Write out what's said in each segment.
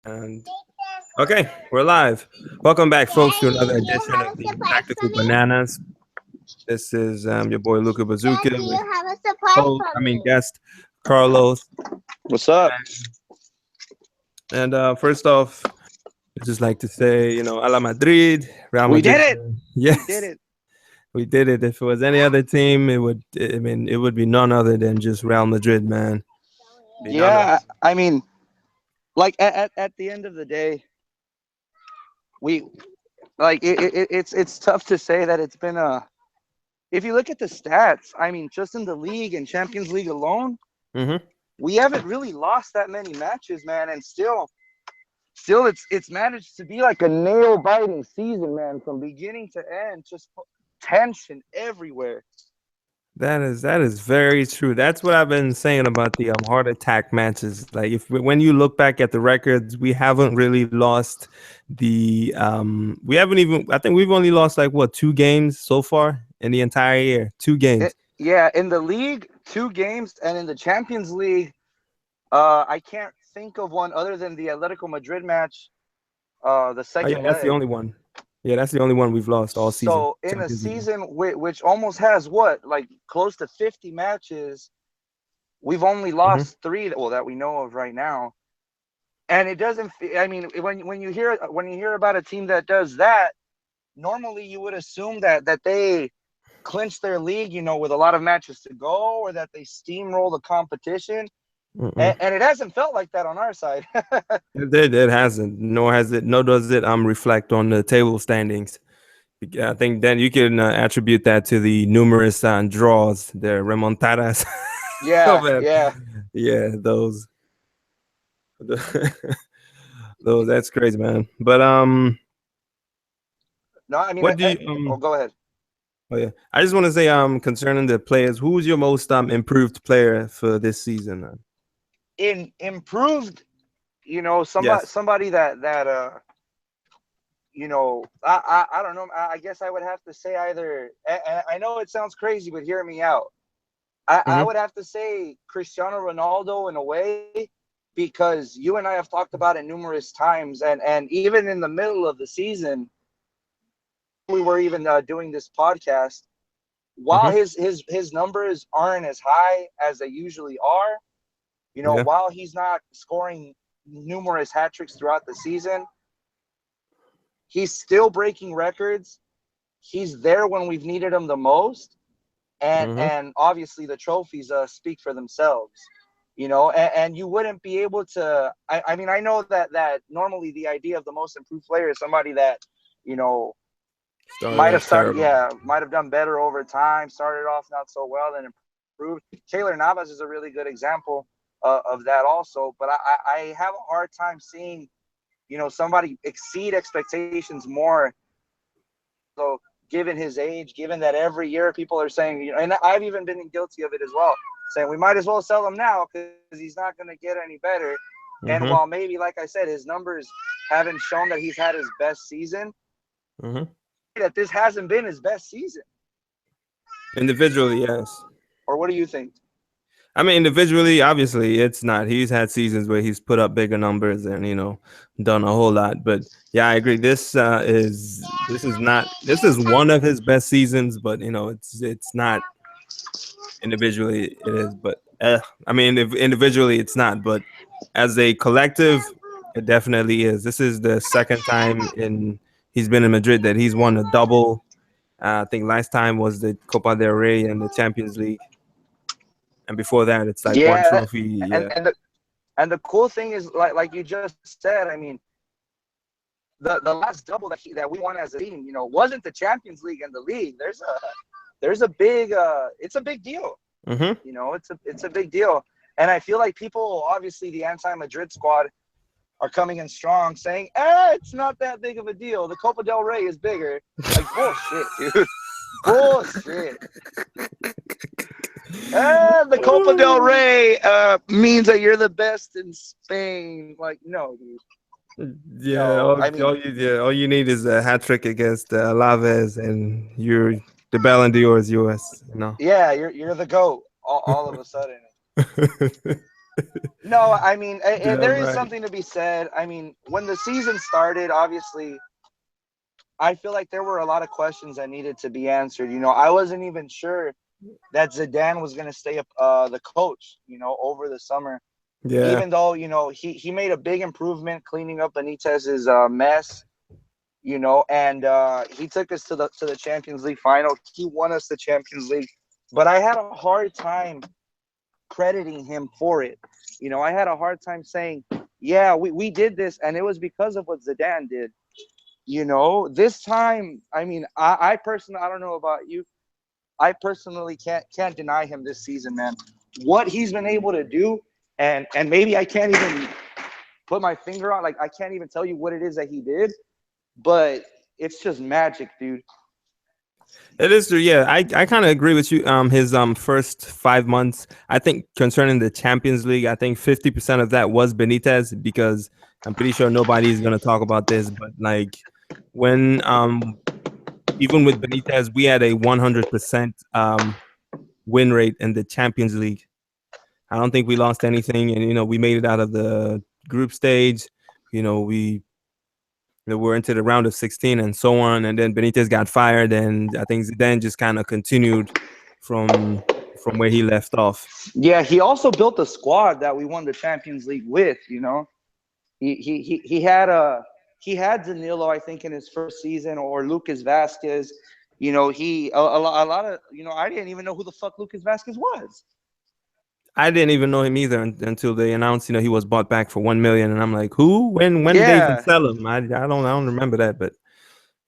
And okay, we're live. Welcome back, folks, to another edition of the Tactical Bananas. This is your boy Luca Bazooka with guest Carlos. What's up? And first off, I'd just like to say, a la Madrid, Real We Madrid. did it. Yes, We did it. we did it. If it was any other team, it would. I mean, it would be none other than just Real Madrid, man. Be none Yeah, I mean, like at the end of the day, we like it's tough to say that it's been a. If you look at the stats, I mean, just in the league and Champions League alone, Mm-hmm. we haven't really lost that many matches, man, and still it's managed to be like a nail biting season, man, from beginning to end, just tension everywhere. That is very true. That's what I've been saying about the heart attack matches. Like when you look back at the records, we haven't really lost the we haven't even I think we've only lost like what 2 games so far in the entire year. 2 games. Yeah, in the league, 2 games, and in the Champions League, I can't think of one other than the Atletico Madrid match, the Oh yeah, second that's the leg. only one. Yeah, that's the only one we've lost all season. So in a Champions League. season which almost has what, like close to 50 matches, we've only Mm-hmm. lost three, well, that we know of right now. And it doesn't. I mean, when you hear about a team that does that, normally you would assume that they clinch their league, with a lot of matches to go, or that they steamroll the competition. And it hasn't felt like that on our side. It hasn't, nor does it reflect on the table standings. I think then you can attribute that to the numerous draws, the remontadas. Oh Yeah, man, yeah. yeah, those, those. That's crazy, man. But No, I mean, what do you oh, go ahead. Oh yeah, I just want to say concerning the players, who's your most improved player for this season? In improved, Yes. somebody that I don't know. I guess I would have to say either. I know it sounds crazy, but hear me out. I Mm-hmm. would have to say Cristiano Ronaldo in a way, because you and I have talked about it numerous times, and even in the middle of the season, we were even doing this podcast. While Mm-hmm. his numbers aren't as high as they usually are, Yeah. while he's not scoring numerous hat tricks throughout the season, he's still breaking records. He's there when we've needed him the most, and Mm-hmm. and obviously the trophies speak for themselves. And you wouldn't be able to. I mean, I know that normally the idea of the most improved player is somebody that you know Started might have off started, terrible. yeah, might have done better over time, started off not so well, then improved. Taylor Navas is a really good example of that also. But I have a hard time seeing, somebody exceed expectations more. So given his age, given that every year people are saying, and I've even been guilty of it as well, saying we might as well sell him now because he's not going to get any better. And Mm-hmm. while maybe, like I said, his numbers haven't shown that he's had his best season, Mm-hmm. that this hasn't been his best season. Individually, yes. Or what do you think? I mean, individually, obviously, it's not. He's had seasons where he's put up bigger numbers and done a whole lot. But yeah, I agree. This is not. This is one of his best seasons, but it's not individually. It is, but I mean, if individually, it's not. But as a collective, it definitely is. This is the second time in he's been in Madrid that he's won a double. I think last time was the Copa del Rey and the Champions League, and before that, it's like one Yeah, trophy. and Yeah. and the and the cool thing is, like you just said, I mean, the last double that we won as a team, wasn't the Champions League and the league. There's a big it's a big deal. Mm-hmm. It's a big deal. And I feel like people, obviously the anti-Madrid squad, are coming in strong saying, it's not that big of a deal. The Copa del Rey is bigger. Like, bullshit, dude. Bullshit. The Copa del Rey means that you're the best in Spain. Like, no, dude. Yeah, No, I mean, all you need is a hat trick against Alaves, and the Ballon d'Or is yours. yeah, you're the GOAT all of a sudden. No, I mean, there Damn is right. something to be said. I mean, when the season started, obviously, I feel like there were a lot of questions that needed to be answered. I wasn't even sure that Zidane was going to stay the coach, over the summer. Yeah. Even though, he made a big improvement cleaning up Benitez's mess, and he took us to the Champions League final. He won us the Champions League. But I had a hard time crediting him for it. I had a hard time saying, yeah, we did this, and it was because of what Zidane did. This time, I mean, I personally, I don't know about you, I personally can't deny him this season, man. What he's been able to do, and maybe I can't even put my finger on, like I can't even tell you what it is that he did, but it's just magic, dude. It is true. Yeah, I kind of agree with you. His first 5 months, I think concerning the Champions League, I think 50% of that was Benitez because I'm pretty sure nobody's gonna talk about this, but like when even with Benitez, we had a 100% win rate in the Champions League. I don't think we lost anything, and we made it out of the group stage. We we're into the round of 16 and so on, and then Benitez got fired, and I think Zidane just kind of continued from where he left off. Yeah, he also built a squad that we won the Champions League with. He had Danilo, I think, in his first season, or Lucas Vasquez. He a lot of I didn't even know who the fuck Lucas Vasquez was. I didn't even know him either until they announced, he was bought back for 1 million, and I'm like, who? When did they even Yeah, sell him? I don't remember that, but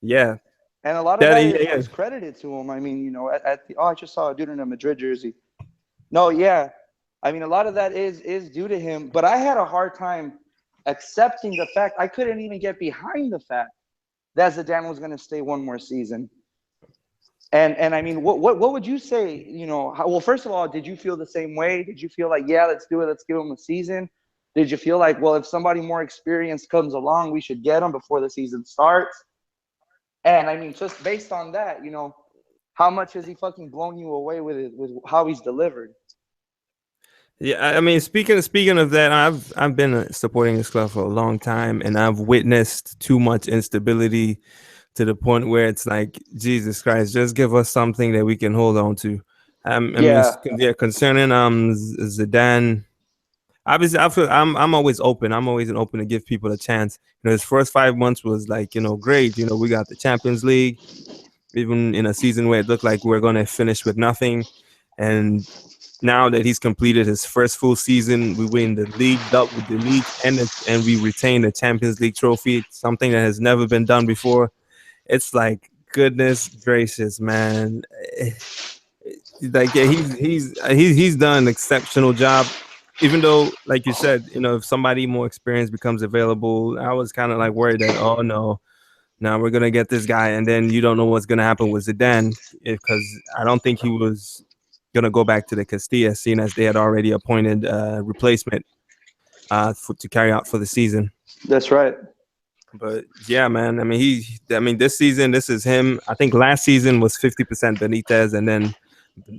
yeah, and a lot of that that yeah, is, yeah. is credited to him. I mean, at the I just saw a dude in a Madrid jersey. No, yeah, I mean a lot of that is due to him. But I had a hard time accepting the fact. I couldn't even get behind the fact that Zidane was going to stay one more season. And I mean, what would you say? Well, first of all, did you feel the same way? Did you feel like, yeah, let's do it, let's give him a season? Did you feel like, well, if somebody more experienced comes along, we should get him before the season starts? And I mean, just based on that, how much has he fucking blown you away with it, with how he's delivered? Yeah, I mean, speaking of that, I've been supporting this club for a long time, and I've witnessed too much instability to the point where it's like, Jesus Christ, just give us something that we can hold on to. I mean, Yeah, yeah, concerning Zidane, obviously, I'm always open. I'm always open to give people a chance. His first 5 months was like, great. We got the Champions League, even in a season where it looked like we are going to finish with nothing, and now that he's completed his first full season, we win the league, with the league, and we retain the Champions League trophy, something that has never been done before. It's like, goodness gracious, man. Like, yeah, he's done an exceptional job. Even though, like you said, if somebody more experienced becomes available, I was kind of like worried that, oh no, now we're gonna get this guy, and then you don't know what's gonna happen with Zidane, because I don't think he was gonna go back to the Castilla, seeing as they had already appointed a replacement to carry out for the season. that's right. But yeah, man, I mean, this season, this is him. I think last season was 50% Benitez, and then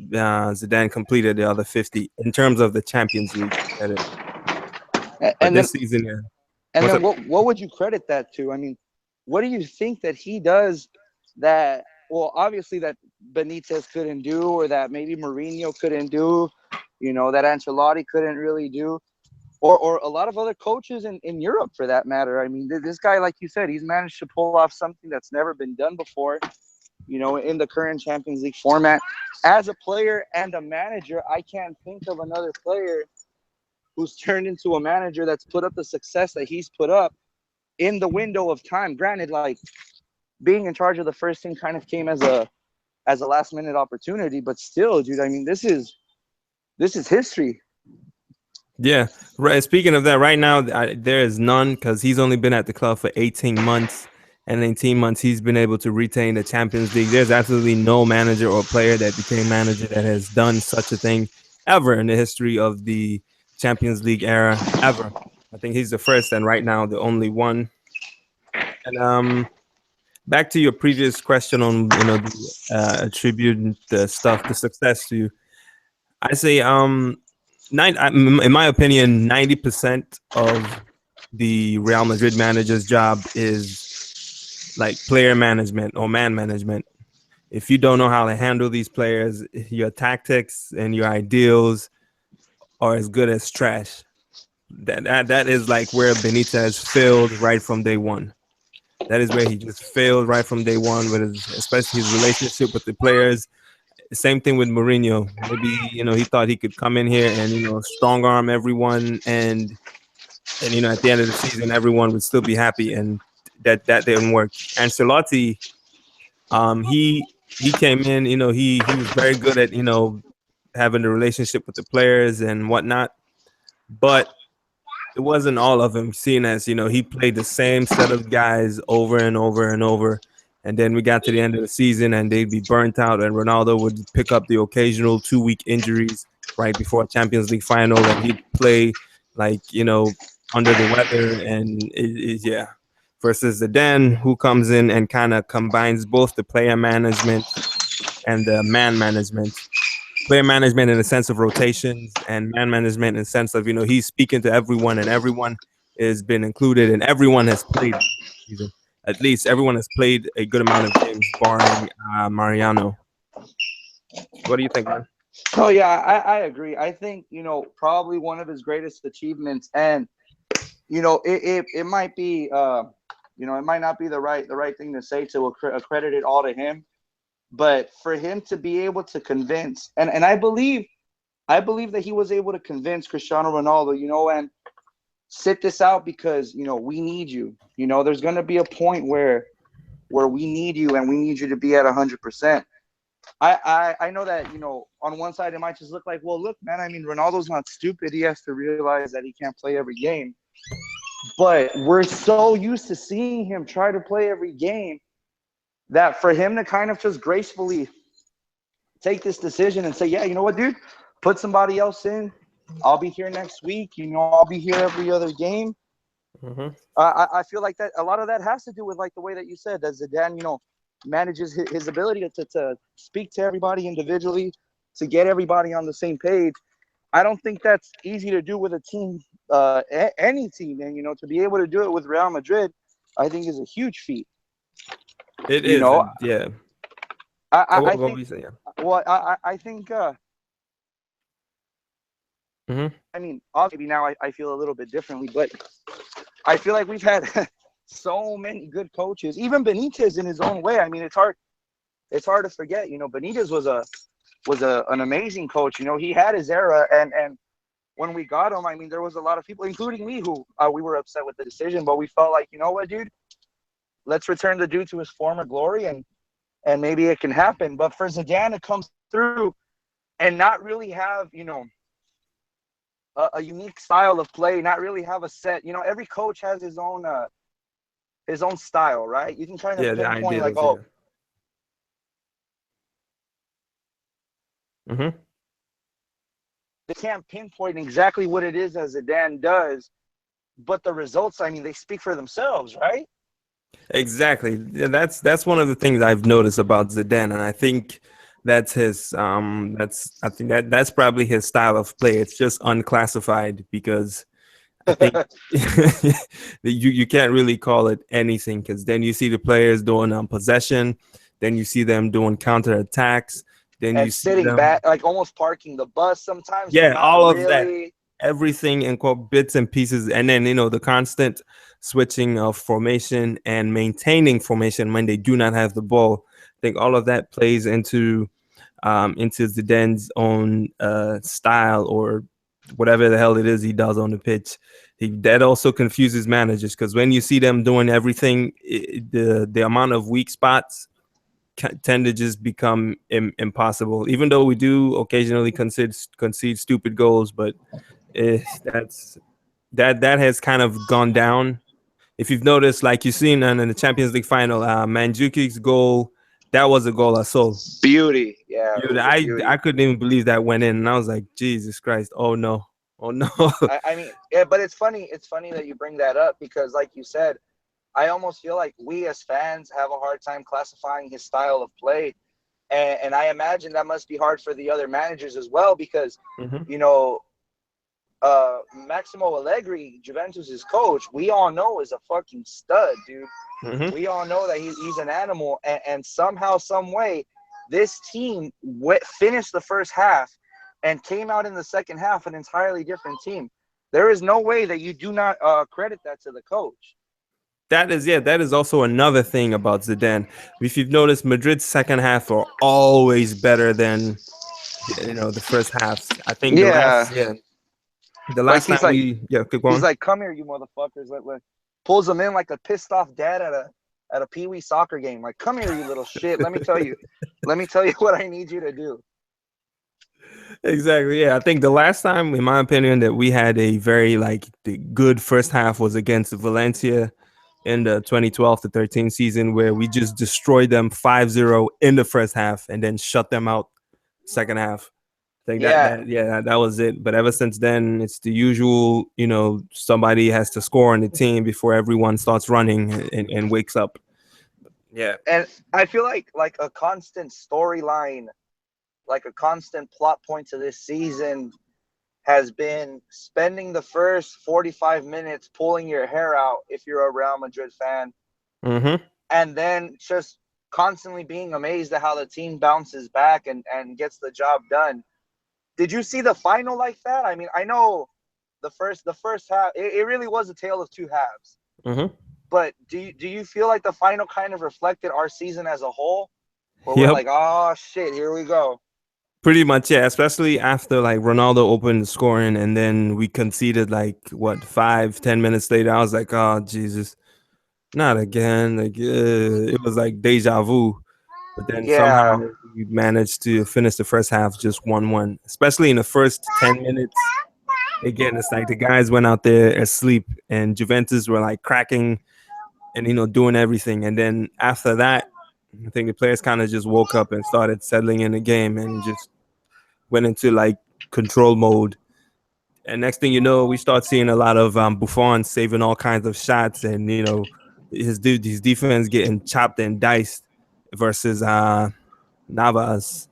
Zidane completed the other 50 in terms of the Champions League. That is. But And then this season, yeah. and What's then up? what would you credit that to? I mean, what do you think that he does that, well, obviously that Benitez couldn't do, or that maybe Mourinho couldn't do, that Ancelotti couldn't really do, or a lot of other coaches in Europe for that matter? I mean, this guy, like you said, he's managed to pull off something that's never been done before, in the current Champions League format. As a player and a manager, I can't think of another player who's turned into a manager that's put up the success that he's put up in the window of time. Granted, like, being in charge of the first team kind of came as a last minute opportunity, but still, dude, I mean, this is history. Yeah, right. Speaking of that, right now there is none, because he's only been at the club for 18 months, and in 18 months he's been able to retain the Champions League. There's absolutely no manager or player that became manager that has done such a thing ever in the history of the Champions League era ever. I think he's the first, and right now the only one. And back to your previous question on attribute the stuff, the success to. I say In my opinion, 90% of the Real Madrid manager's job is like player management or man management. If you don't know how to handle these players, your tactics and your ideals are as good as trash. That is like where Benitez failed right from day one. That is where he just failed right from day one with especially his relationship with the players. Same thing with Mourinho. Maybe he thought he could come in here and strong arm everyone, and at the end of the season everyone would still be happy, and that didn't work. Ancelotti, he came in, he was very good at having a relationship with the players and whatnot, but it wasn't all of him, seeing as he played the same set of guys over and over and over. And then we got to the end of the season and they'd be burnt out, and Ronaldo would pick up the occasional 2-week injuries right before a Champions League final, and he'd play like under the weather. And yeah, versus Zidane, who comes in and kind of combines both the player management and the man management. Player management in the sense of rotations, and man management in the sense of he's speaking to everyone, and everyone has been included, and everyone has played season. At least everyone has played a good amount of games, barring Mariano. What do you think, man? Oh yeah, I agree. I think probably one of his greatest achievements, and it might be it might not be the right thing to say to accredit it all to him. But for him to be able to convince, and I believe that he was able to convince Cristiano Ronaldo, and sit this out because, we need you. There's going to be a point where we need you, and we need you to be at 100%. I know that, on one side it might just look like, well, look, man, I mean, Ronaldo's not stupid. He has to realize that he can't play every game. But we're so used to seeing him try to play every game that for him to kind of just gracefully take this decision and say, yeah, you know what, dude, put somebody else in. I'll be here next week. I'll be here every other game. Mm-hmm. I feel like that a lot of that has to do with like the way that you said that Zidane, manages his ability to speak to everybody individually, to get everybody on the same page. I don't think that's easy to do with a team, any team, and to be able to do it with Real Madrid, I think is a huge feat. It is, yeah. I what think. we say, yeah. Well, I think. Mm-hmm. I mean, maybe now I feel a little bit differently, but I feel like we've had so many good coaches. Even Benitez, in his own way. I mean, it's hard to forget. Benitez was an amazing coach. He had his era, and when we got him, I mean, there was a lot of people, including me, who we were upset with the decision, but we felt like, you know what, dude, let's return the dude to his former glory, and maybe it can happen. But for Zidane to come through and not really have, a unique style of play, not really have a set, every coach has his own style, right? You can kind of pinpoint like, oh, yeah. Mm-hmm. They can't pinpoint exactly what it is that Zidane does, but the results, I mean, they speak for themselves, right? Exactly. Yeah, that's one of the things I've noticed about Zidane, and I think that's his I think that's probably his style of play. It's just unclassified, because I think you can't really call it anything, because then you see the players doing possession, then you see them doing counter attacks, then you see sitting them back, like almost parking the bus sometimes. yeah, all of that, really. everything in bits and pieces, and then the constant switching of formation and maintaining formation when they do not have the ball. I think all of that plays into Zidane's own style, or whatever the hell it is he does on the pitch. That also confuses managers, because when you see them doing everything, the amount of weak spots tend to just become impossible. Even though we do occasionally concede stupid goals, but that has kind of gone down. If you've noticed, like you've seen in the Champions League final, Mandzuki's goal, that was a goal I saw. Beauty, yeah. Dude, I couldn't even believe that went in, and I was like, Jesus Christ, oh no. I mean, yeah, but it's funny that you bring that up, because like you said, I almost feel like we as fans have a hard time classifying his style of play. And I imagine that must be hard for the other managers as well, because, mm-hmm. Maximo Allegri, Juventus's coach, we all know is a fucking stud, dude. Hmm. We all know that he's an animal, and somehow, some way, this team finished the first half and came out in the second half an entirely different team. There is no way that you do not credit that to the coach. That is also another thing about Zidane. If you've noticed, Madrid's second half are always better than the first halves. I think Yeah, the like last time we keep he's going. like, come here, you motherfuckers. Like, pulls them in like a pissed off dad at a pee wee soccer game. Like, come here, you little shit. Let me tell you what I need you to do. Exactly. Yeah, I think the last time, in my opinion, that we had a very the good first half was against Valencia in the 2012 to 13 season, where we just destroyed them 5-0 in the first half and then shut them out second half. I think Yeah, that was it. But ever since then, it's the usual. Somebody has to score on the team before everyone starts running and wakes up. Yeah. and I feel like a constant storyline, like a constant plot point to this season has been spending the first 45 minutes pulling your hair out if you're a Real Madrid fan, Mm-hmm. and then just constantly being amazed at how the team bounces back and gets the job done. Did you see the final like that? I mean, I know the first half, it really was a tale of two halves. Mm-hmm. But do you feel like the final kind of reflected our season as a whole, where we're Yep. like, oh shit, here we go? Pretty much, yeah. Especially after Ronaldo opened the scoring, and then we conceded 5-10 minutes later. I was like, oh Jesus, not again. It was like deja vu. But then Yeah, somehow we managed to finish the first half just 1-1. Especially in the first 10 minutes. Again, it's like the guys went out there asleep, and Juventus were cracking and doing everything. And then after that, I think the players kind of just woke up and started settling in the game and just went into control mode. And next thing you know, we start seeing a lot of Buffon saving all kinds of shots, and his defense getting chopped and diced versus Navas,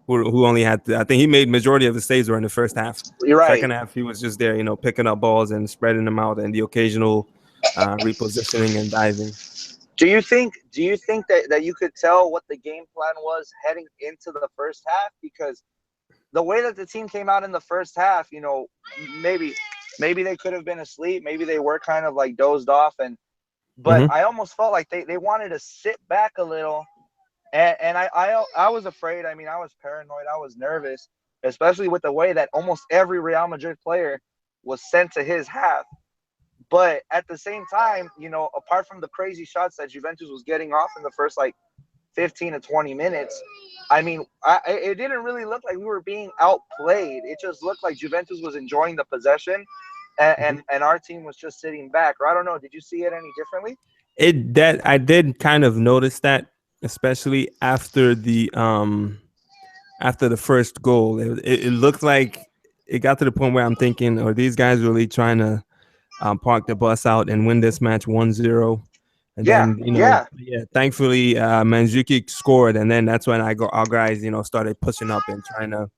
who only had I think he made majority of his saves were in the first half. you're Second right. half, he was just there, picking up balls and spreading them out, and the occasional repositioning and diving. Do you think that you could tell what the game plan was heading into the first half? Because the way that the team came out in the first half, maybe maybe they could have been asleep, maybe they were kind of like dozed off, but Mm-hmm. I almost felt like they wanted to sit back a little, and I was afraid. I mean, I was paranoid, I was nervous, especially with the way that almost every Real Madrid player was sent to his half. But at the same time, apart from the crazy shots that Juventus was getting off in the first 15 to 20 minutes, I mean, it didn't really look like we were being outplayed. It just looked like Juventus was enjoying the possession, and, Mm-hmm. and our team was just sitting back. Or I don't know. Did you see it any differently? It that I did kind of notice that, especially after the first goal. It looked like it got to the point where I'm thinking, are these guys really trying to park the bus out and win this match 1-0? And Yeah, then, yeah, yeah, thankfully, Mandzukic scored. And then that's when our guys, started pushing up and trying to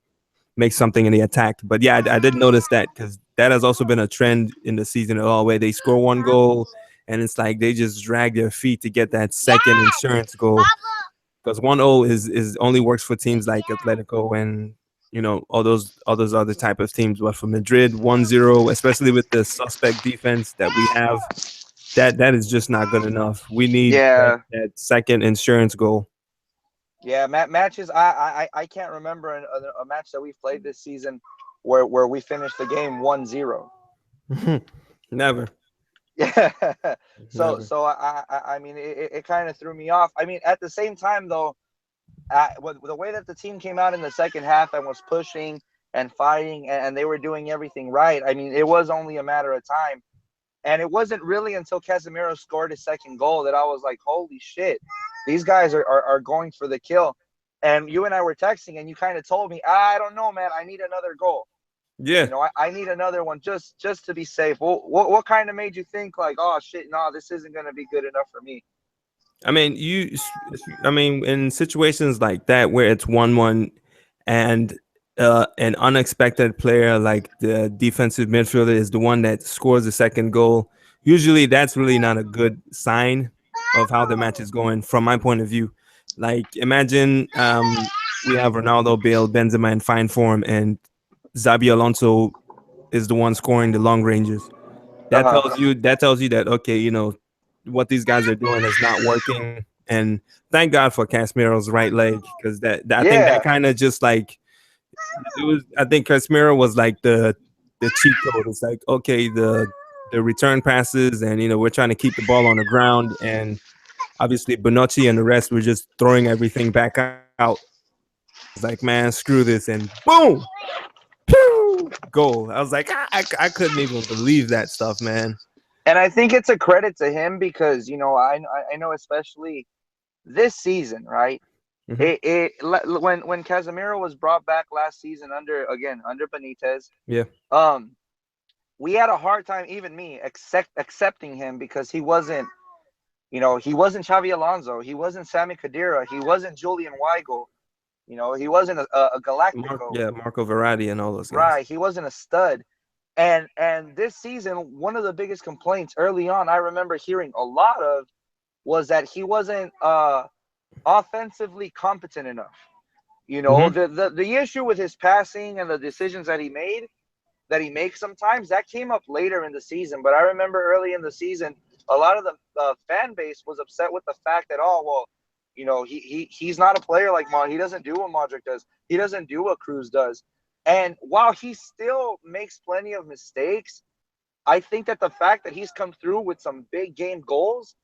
make something in the attack. But yeah, I did notice that, because that has also been a trend in the season at all, where they score one goal and it's like they just drag their feet to get that second insurance goal, because 1-0 is only works for teams like Atletico and all those other type of teams. But for Madrid, 1-0, especially with the suspect defense that we have, that is just not good enough. We need yeah, that second insurance goal. yeah. Matches. I can't remember a match that we've played this season where we finished the game 1-0. Never, Yeah. so never. so I mean, it kind of threw me off. I mean, at the same time though, with the way that the team came out in the second half and was pushing and fighting, and they were doing everything right. I mean, it was only a matter of time. And it wasn't really until Casemiro scored his second goal that I was like, holy shit, these guys are going for the kill. And you and I were texting, and you kind of told me, I don't know, man, I need another goal. Yeah. I need another one just to be safe. What kind of made you think like, oh shit, no, this isn't gonna be good enough for me? I mean, in situations like that where it's 1-1 and an unexpected player like the defensive midfielder is the one that scores the second goal, usually that's really not a good sign of how the match is going from my point of view. Like imagine we have Ronaldo, Bale, Benzema in fine form, and Zabi Alonso is the one scoring the long ranges. That Uh-huh. tells you that okay, what these guys are doing is not working. And thank God for Casemiro's right leg because I think that Yeah. kind of just like it was. I think Casemiro was like the cheat code. It's like okay, the return passes, and we're trying to keep the ball on the ground, and obviously Bonucci and the rest were just throwing everything back out. It's like man, screw this, and boom, pew, goal. I was like, I couldn't even believe that stuff, man. And I think it's a credit to him because, I know especially this season, right? Hmm. When Casemiro was brought back last season under Benitez, Yeah, um, we had a hard time, even me, accepting him because he wasn't Xavi Alonso, he wasn't Sami Khedira, he wasn't Julian Weigl, he wasn't a Galactico, Marco Verratti and all those guys. right? He wasn't a stud. And this season, one of the biggest complaints early on, I remember hearing a lot of, was that he wasn't offensively competent enough. Hmm. The issue with his passing and the decisions that he makes sometimes, that came up later in the season. But I remember early in the season, a lot of the fan base was upset with the fact that, oh well, he's not a player like Mod. He doesn't do what Modric does. He doesn't do what Cruz does. And while he still makes plenty of mistakes, I think that the fact that he's come through with some big game goals,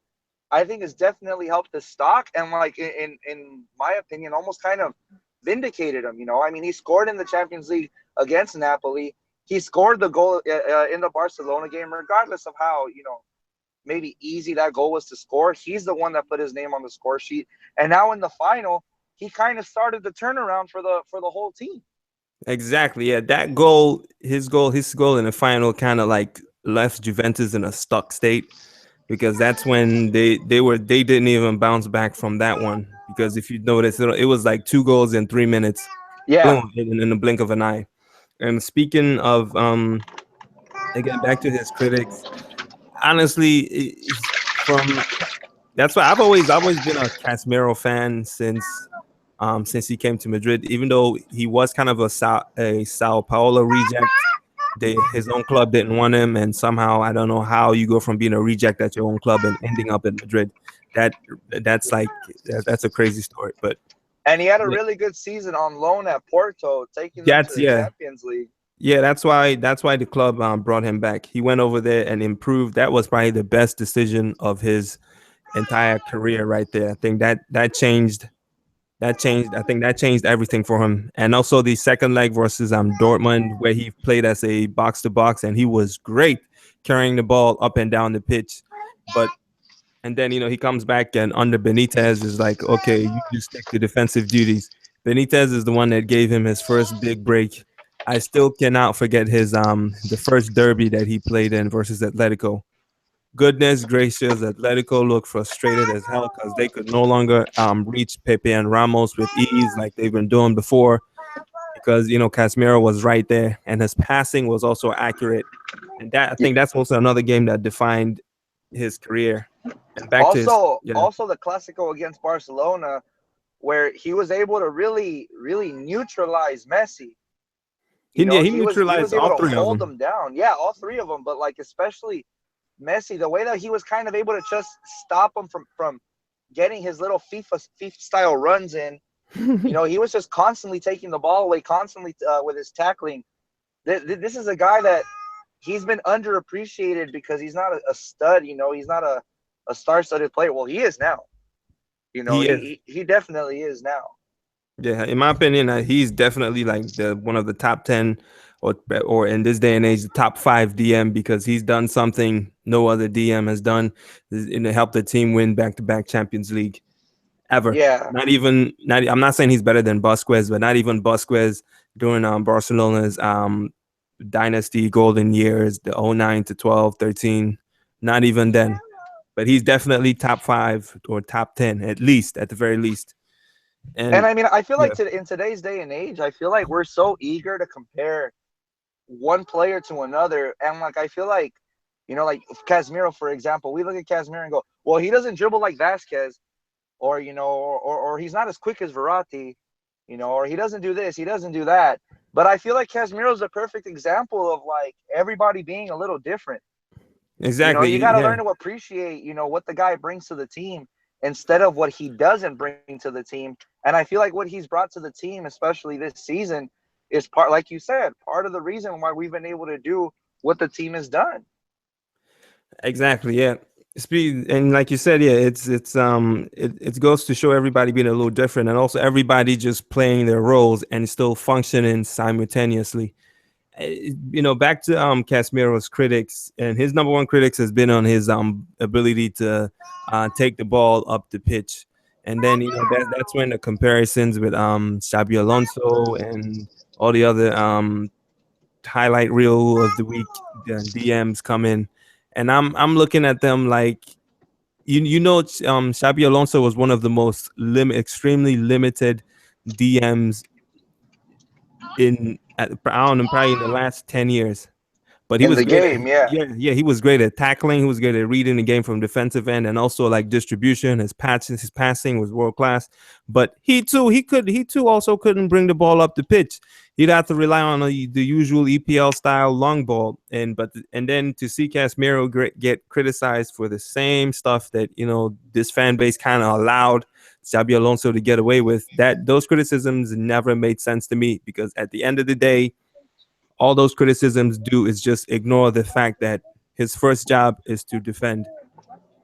I think has definitely helped his stock, and like in my opinion, almost kind of vindicated him. I mean, he scored in the Champions League against Napoli. He scored the goal in the Barcelona game, regardless of how maybe easy that goal was to score. He's the one that put his name on the score sheet, and now in the final, he kind of started the turnaround for the whole team. Exactly. Yeah, that goal in the final kind of like left Juventus in a stuck state because that's when they didn't even bounce back from that one because if you notice it was like 2 goals in 3 minutes, Yeah, boom, in the blink of an eye. And speaking of again back to his critics, honestly, from that's why I've always been a Casemiro fan since he came to Madrid. Even though he was kind of a Sao Paulo reject, his own club didn't want him, and somehow I don't know how you go from being a reject at your own club and ending up in Madrid. That that's like that's a crazy story, but and he had a yeah, really good season on loan at Porto, taking them to that's the yeah. Champions League. Yeah, that's why the club brought him back. He went over there and improved. That was probably the best decision of his entire career right there. I think that changed. I think that changed everything for him. And also the second leg versus Dortmund, where he played as a box to box, and he was great carrying the ball up and down the pitch. But and then he comes back and under Benitez is like, okay, you just stick to defensive duties. Benitez is the one that gave him his first big break. I still cannot forget his the first derby that he played in versus Atletico. Goodness gracious, Atletico looked frustrated as hell because they could no longer reach Pepe and Ramos with ease like they've been doing before because Casemiro was right there and his passing was also accurate. And that I think that's also another game that defined his career. And back to his yeah. Also the Clasico against Barcelona, where he was able to really, really neutralize Messi. He He neutralized was able all to three of hold them. them down. Yeah, all three of them, but like especially Messi, the way that he was kind of able to just stop him from getting his little FIFA style runs in. He was just constantly taking the ball away, constantly with his tackling. This is a guy that he's been underappreciated because he's not a stud. He's not a star-studded player. Well, he is now. He is. He definitely is now. Yeah, in my opinion, he's definitely like the one of the top 10 or in this day and age the top 5 DM because he's done something no other DM has done in to help the team win back-to-back Champions League ever. Yeah, Not I'm not saying he's better than Busquets, but not even Busquets during Barcelona's dynasty golden years, the '09 to 12, 13. Not even then. But he's definitely top 5 or top 10 at least, at the very least. And And I mean, I feel yeah, like in today's day and age, I feel like we're so eager to compare one player to another. And like, I feel like, like Casemiro, for example, we look at Casemiro and go, well, he doesn't dribble like Vasquez, or, or he's not as quick as Verratti, or he doesn't do this, he doesn't do that. But I feel like Casemiro is a perfect example of like everybody being a little different. You exactly. got to Yeah, learn to appreciate, what the guy brings to the team instead of what he doesn't bring to the team. And I feel like what he's brought to the team, especially this season, is part, like you said, part of the reason why we've been able to do what the team has done. exactly. Yeah. Speed and like you said, yeah, it goes to show everybody being a little different, and also everybody just playing their roles and still functioning simultaneously. Back to Casemiro's critics, and his number one critics has been on his ability to take the ball up the pitch, and then that's when the comparisons with Xabi Alonso and all the other highlight reel of the week, the DMs come in, and I'm looking at them like Xabi Alonso was one of the most extremely limited DMs I don't know, probably in the last 10 years. But he In was the great at game, yeah. yeah, he was great at tackling. He was great at reading the game from defensive end, and also like distribution. His passing was world class. But he too also couldn't bring the ball up the pitch. He'd have to rely on the usual EPL style long ball. And then to see Casemiro get criticized for the same stuff that this fan base kind of allowed Xabi Alonso to get away with, that those criticisms never made sense to me, because at the end of the day, all those criticisms do is just ignore the fact that his first job is to defend.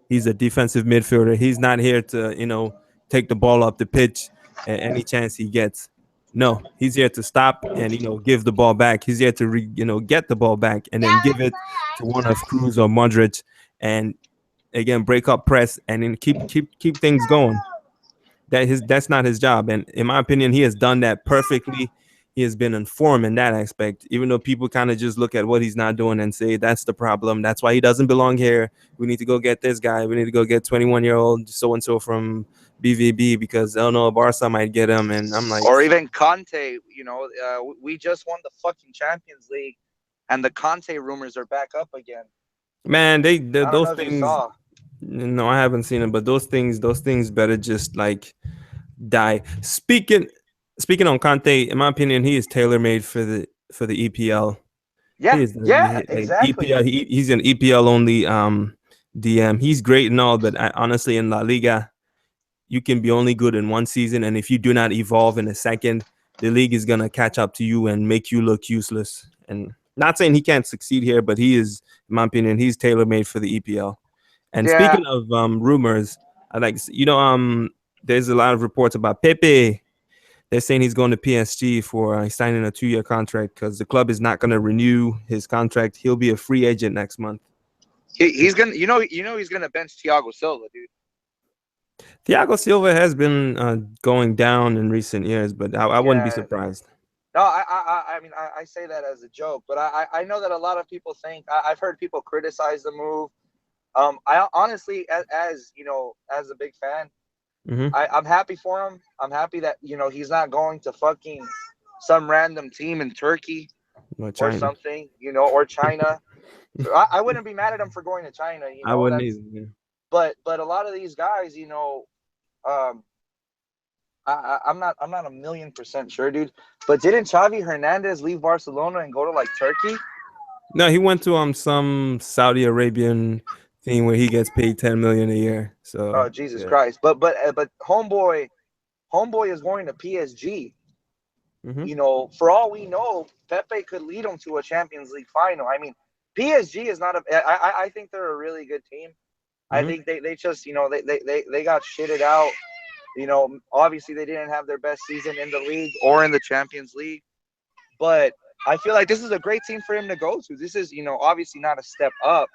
He's a defensive midfielder. He's not here to, take the ball up the pitch at any chance he gets. No, he's here to stop and give the ball back. He's here to get the ball back and then give it to one of Cruz or Modric, and again break up press and then keep things going. That's not his job, and in my opinion, he has done that perfectly. He has been informed in that aspect, even though people kind of just look at what he's not doing and say that's the problem, that's why he doesn't belong here. We need to go get this guy, we need to go get 21-year-old so and so from BVB because I don't know, Barca might get him. And I'm like, Or even Conte, we just won the fucking Champions League, and the Conte rumors are back up again. man, I don't those know if you things. saw. No, I haven't seen it, but those things better just like die. Speaking on Conte, in my opinion, he is tailor made for the EPL. He Yeah, is yeah, like exactly. EPL. He's an EPL only DM. He's great and all, but honestly, in La Liga, you can be only good in one season, and if you do not evolve in a second, the league is gonna catch up to you and make you look useless. And not saying he can't succeed here, but he is, in my opinion, he's tailor made for the EPL. And Yeah, speaking of rumors, I like there's a lot of reports about Pepe. They're saying he's going to PSG for signing a 2-year contract because the club is not going to renew his contract. He'll be a free agent next month. he's gonna, he's gonna bench Thiago Silva, dude. Thiago Silva has been going down in recent years, but I wouldn't be Yeah. surprised. No, I mean, I say that as a joke, but I know that a lot of people think, I've heard people criticize the move. I honestly, as as a big fan, Mm-hmm. I'm happy for him. I'm happy that he's not going to fucking some random team in Turkey Or or China. something, or China. I wouldn't be mad at him for going to China. I wouldn't That's, either. Yeah. but a lot of these guys, um, I'm not a million% sure, dude. But didn't Xavi Hernandez leave Barcelona and go to like Turkey? No, he went to some Saudi Arabian thing where he gets paid 10 million a year. So Oh, Jesus yeah. Christ! But homeboy is going to PSG. Mm-hmm. For all we know, Pepe could lead them to a Champions League final. I mean, PSG is not a. I think they're a really good team. I Mm-hmm. think they just they got shitted out. Obviously they didn't have their best season in the league or in the Champions League, but I feel like this is a great team for him to go to. This is obviously not a step up,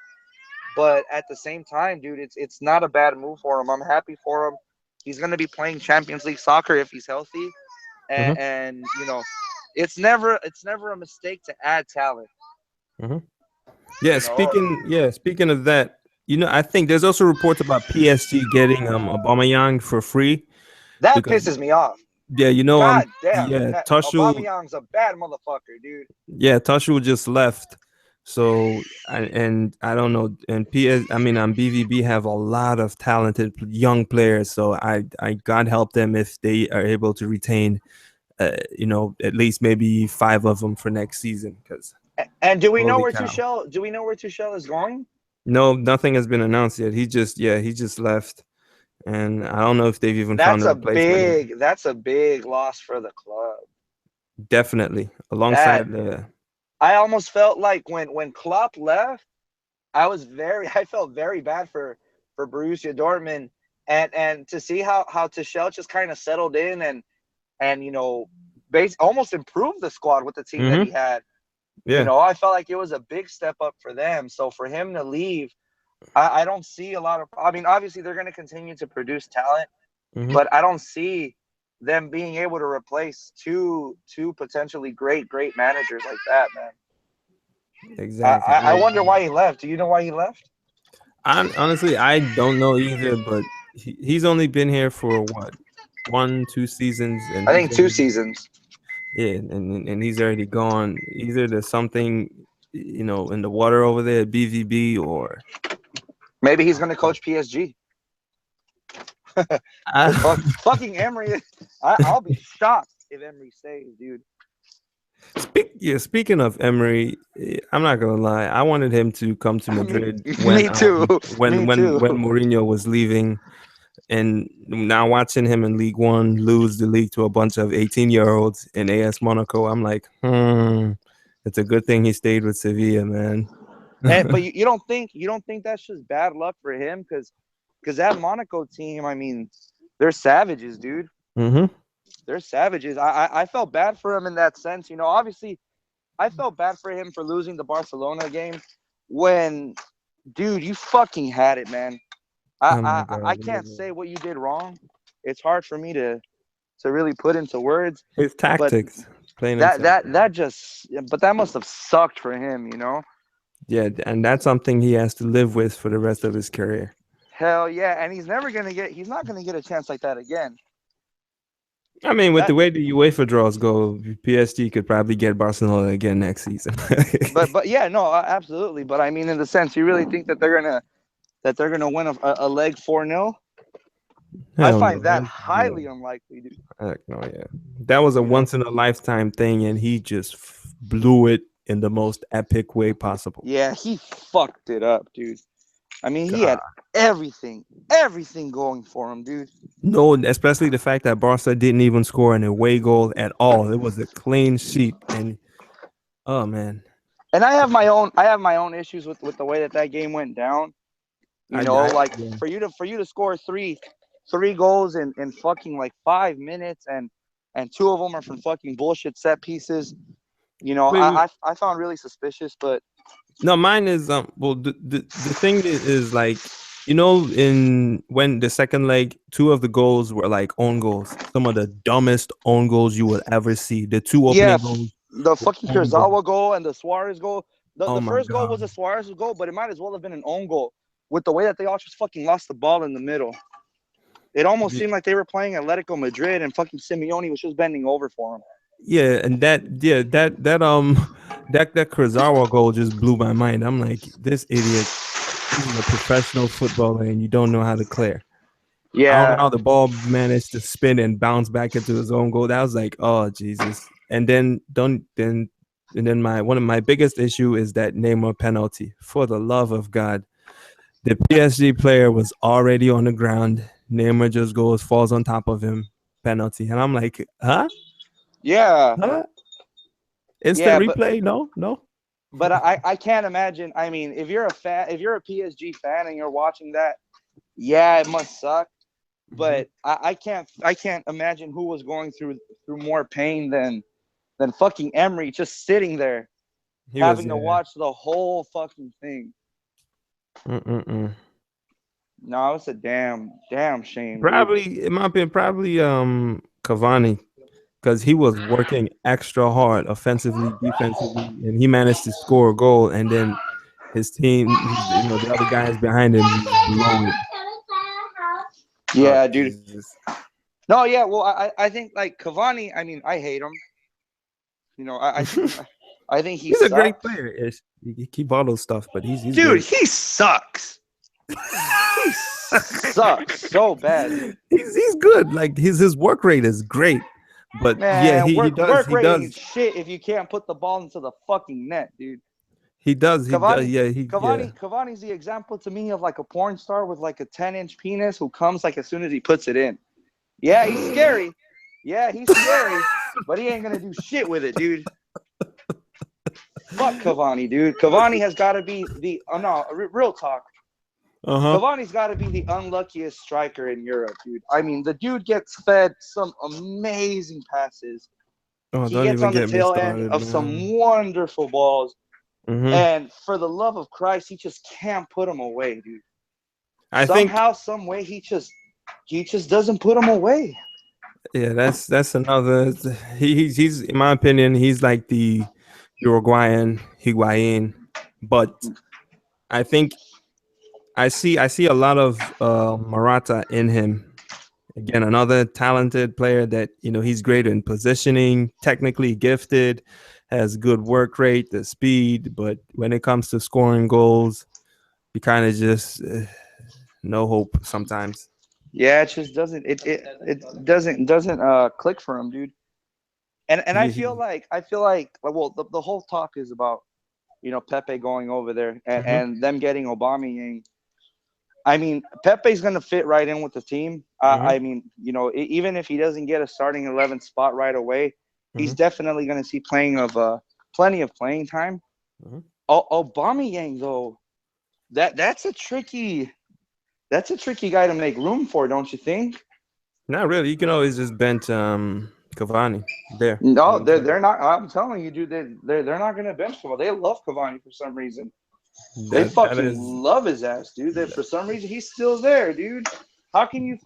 but at the same time, dude, it's not a bad move for him. I'm happy for him. He's gonna be playing Champions League soccer if he's healthy, Mm-hmm. and it's never a mistake to add talent. Mm-hmm. Yeah, You know, speaking of that, I think there's also reports about PSG getting Aubameyang for free. That because pisses me off. yeah, God damn, yeah, that Tuchel, Aubameyang's a bad motherfucker, dude. yeah, Tuchel just left. So and I don't know, and PS, I mean, on BVB have a lot of talented young players. So I God help them if they are able to retain, at least maybe five of them for next season. Because And do we know holy where cow, Tuchel? Do we know where Tuchel is going? no, nothing has been announced yet. He just left, and I don't know if they've even found a replacement yet. That's a big loss for the club. Definitely, That alongside the. I almost felt like when Klopp left, I felt very bad for Borussia Dortmund, and to see how Tuchel just kind of settled in and almost improved the squad with the team that he Mm-hmm. had. Yeah. I felt like it was a big step up for them. So for him to leave, I don't see a lot of. I mean, obviously they're going to continue to produce talent, Mm-hmm. but I don't see them being able to replace two potentially great managers like that, man. Exactly. I wonder why he left. Do you know why he left? Honestly, I don't know either, but he's only been here for what, 1, 2 seasons, and I he's think two already, seasons. yeah, and he's already gone. Either there's something, in the water over there at BVB, or Maybe he's going to coach PSG. Because I, fucking Emery, I'll be shocked if Emery stays, dude. Speaking of Emery, I'm not gonna lie. I wanted him to come to I mean, Madrid me too. Me too. when Mourinho was leaving, and now watching him in League One lose the league to a bunch of 18-year-olds in AS Monaco, I'm like, it's a good thing he stayed with Sevilla, man. But you don't think that's just bad luck for him? Because that Monaco team, I mean, they're savages, dude. Hmm. They're savages. I felt bad for him in that sense. Obviously, I felt bad for him for losing the Barcelona game when, dude, you fucking had it, man. I Oh my I, I God, can't say what you did wrong. It's hard for me to really put into words, his but tactics, plain and that simple. that that just but that must have sucked for him. Yeah, and that's something he has to live with for the rest of his career. Hell yeah, and he's not gonna get a chance like that again. I mean, with the That way the UEFA draws go, PSG could probably get Barcelona again next season. but yeah, no, absolutely. But I mean, in the sense, you really think that they're gonna win a leg 4-0? I Hell no. find that highly unlikely, dude. Heck no, yeah. That was a You know? once in a lifetime thing, and he just blew it in the most epic way possible. Yeah, he fucked it up, dude. I mean, he God. had everything going for him, dude. No, especially the fact that Barca didn't even score an away goal at all. It was a clean sheet, and oh man, And I have my own issues with the way that game went down. Like yeah. for you to score three goals in fucking like 5 minutes, and two of them are from fucking bullshit set pieces. Wait, wait. I found really suspicious, but No, mine is well, the thing is like, in when the second leg, two of the goals were like own goals, some of the dumbest own goals you will ever see. The two yeah, opening goals the were fucking own goals. Kurzawa goal and the Suarez goal. The, Oh the my first goal was God. a Suarez goal, but it might as well have been an own goal with the way that they all just fucking lost the ball in the middle. It almost seemed like they were playing Atletico Madrid and fucking Simeone was just bending over for them. Yeah, and that Kurzawa goal just blew my mind. I'm like, this idiot, this is a professional footballer, and you don't know how to clear. I don't know Yeah, how the ball managed to spin and bounce back into his own goal. That was like, oh Jesus. And then don't then and then my one of my biggest issue is that Neymar penalty. For the love of God, the PSG player was already on the ground. Neymar just goes, falls on top of him, penalty, and I'm like, huh, yeah, huh? Instant yeah. But replay? No, no. but I can't imagine. I mean, if you're a PSG fan and you're watching that, yeah, it must suck. Mhm. But I can't imagine who was going through more pain than fucking Emery just sitting there He was, having to yeah. watch the whole fucking thing. Mm-mm-mm. No, it's a damn shame, dude. Probably it might be probably Cavani, because he was working extra hard offensively, defensively, and he managed to score a goal. And then his team, the other guys behind him just blow it. Oh Yeah, dude. Jesus! No, yeah. Well, I think like Cavani. I mean, I hate him. I think he He's a great sucks, player. Ish. He keep all those stuff, but he's dude. great. He sucks. He sucks so bad, dude. He's good. Like his work rate is great. But yeah, Man, work he rate ain't does shit if you can't put the ball into the fucking net, dude. he does Cavani, yeah Cavani's the example to me of like a porn star with like a 10-inch penis who comes like as soon as he puts it in. Yeah, he's scary. Yeah, he's scary, but he ain't gonna do shit with it, dude. Fuck Cavani, dude. Cavani has got to be the no real talk. Uh-huh. Cavani's got to be the unluckiest striker in Europe, dude. I mean, the dude gets fed some amazing passes. Oh, He don't gets even on the get me tail end started, of man. some wonderful balls. Mm-hmm. And for the love of Christ, he just can't put them away, dude. I think Somehow, some way, he just doesn't put them away. yeah, that's another. He's in my opinion, he's like the Uruguayan Higuain, but I think I see a lot of Morata in him. Again, another talented player that he's great in positioning, technically gifted, has good work rate, the speed, but when it comes to scoring goals, he kind of just no hope sometimes. Yeah, it just doesn't. It doesn't click for him, dude. And He, he, I feel like well the whole talk is about Pepe going over there mhm, and them getting Aubameyang. I mean, Pepe's going to fit right in with the team. mhm, I mean, even if he doesn't get a starting 11 spot right away, he's mhm, definitely going to see plenty of playing time. mhm. Aubameyang though, that's a tricky guy to make room for, don't you think? Not really. You can always just bench Cavani there. No, they're not. I'm telling you, dude, they're not going to bench him. They love Cavani for some reason. They That fucking is love his ass, dude. That for some reason he's still there, dude. How can you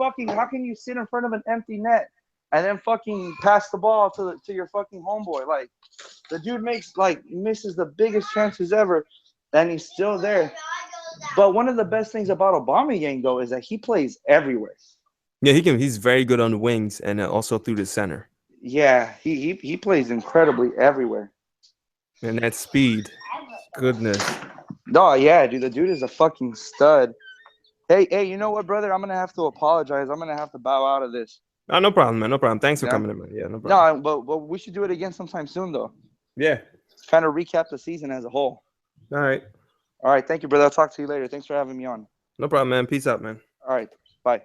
sit in front of an empty net and then fucking pass the ball to your fucking homeboy? Like the dude misses the biggest chances ever, and he's still there. But one of the best things about Aubameyang though is that he plays everywhere. yeah. He's very good on the wings and also through the center. Yeah, he plays incredibly everywhere. And that speed, goodness. No, yeah, dude, the dude is a fucking stud. Hey, you know what, brother? I'm gonna have to apologize. I'm gonna have to bow out of this. Oh, no problem, man. No problem. Thanks for Yeah. coming in, man. Yeah, no problem. No, but we should do it again sometime soon, though. Yeah. Kind of recap the season as a whole. All right. All right, thank you, brother. I'll talk to you later. Thanks for having me on. No problem, man. Peace out, man. All right, bye.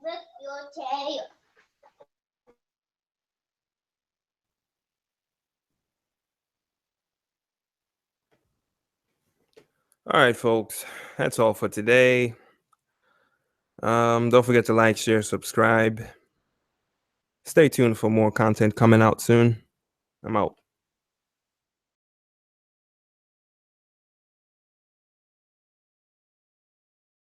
Lift your tail. All right, folks. That's all for today. Don't forget to like, share, subscribe. Stay tuned for more content coming out soon. I'm out.